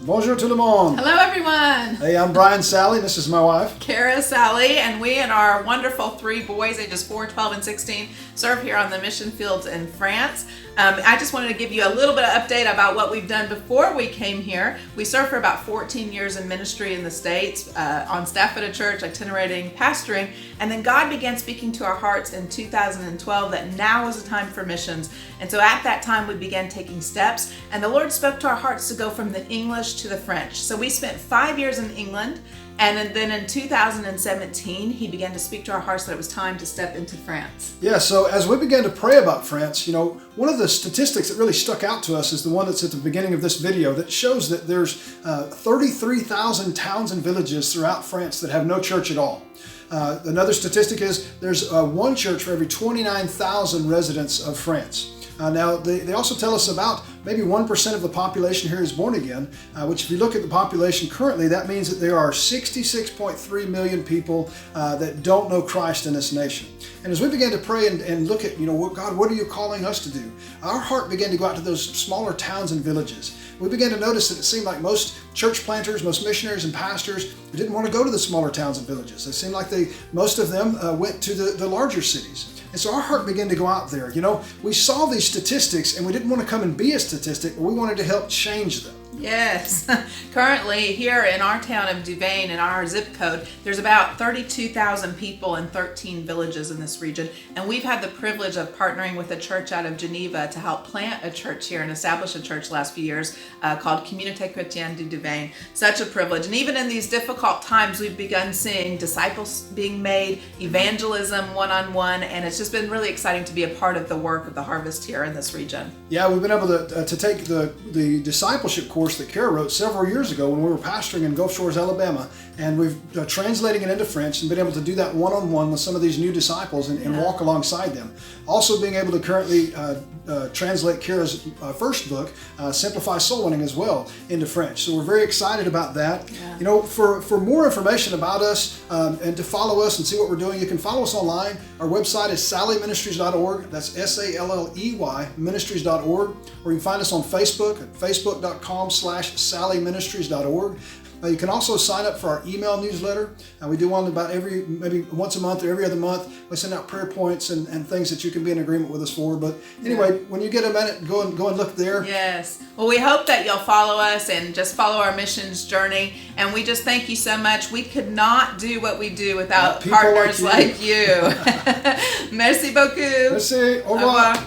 Bonjour tout le monde. Hello, everyone. Hey, I'm Brian Salley. This is my wife, Kara, Sally, and we and our wonderful 3 boys, ages 4, 12, and 16, serve here on the mission fields in France. I just wanted to give you a little bit of update about what we've done before we came here. We served for about 14 years in ministry in the States, on staff at a church, itinerating, pastoring, and then God began speaking to our hearts in 2012 that now was a time for missions. And so at that time we began taking steps, and the Lord spoke to our hearts to go from the English to the French. So we spent 5 years in England, and then in 2017, he began to speak to our hearts that it was time to step into France. Yeah, so as we began to pray about France, one of the statistics that really stuck out to us is the one that's at the beginning of this video that shows that there's 33,000 towns and villages throughout France that have no church at all. Another statistic is there's one church for every 29,000 residents of France. Now, they also tell us about maybe 1% of the population here is born again, which if you look at the population currently, that means that there are 66.3 million people that don't know Christ in this nation. And as we began to pray and look at, God, what are you calling us to do? Our heart began to go out to those smaller towns and villages. We began to notice that it seemed like most church planters, most missionaries and pastors didn't want to go to the smaller towns and villages. It seemed like most of them went to the larger cities. And so our heart began to go out there. We saw these statistics and we didn't want to come and be a statistic, but we wanted to help change them. Yes. Currently here in our town of Duvain, in our zip code, there's about 32,000 people in 13 villages in this region. And we've had the privilege of partnering with a church out of Geneva to help plant a church here and establish a church last few years called Communauté Chrétienne du Duvain. Such a privilege. And even in these difficult times, we've begun seeing disciples being made, evangelism one-on-one, and it's just been really exciting to be a part of the work of the harvest here in this region. Yeah, we've been able to take the discipleship course that Kara wrote several years ago when we were pastoring in Gulf Shores, Alabama, and we've translating it into French and been able to do that one-on-one with some of these new disciples and walk alongside them. Also being able to currently translate Kara's first book, Simplify Soul Winning, as well into French. So we're very excited about that. Yeah. For more information about us and to follow us and see what we're doing, you can follow us online. Our website is salleyministries.org. That's SALLEY ministries.org. Or you can find us on Facebook at facebook.com/salleyministries.org. You can also sign up for our email newsletter. We do one about maybe once a month or every other month. We send out prayer points and things that you can be in agreement with us for. But anyway, when you get a minute, go and look there. Yes. Well, we hope that you'll follow us and just follow our missions journey. And we just thank you so much. We could not do what we do without partners like you. Merci beaucoup. Merci. Au revoir.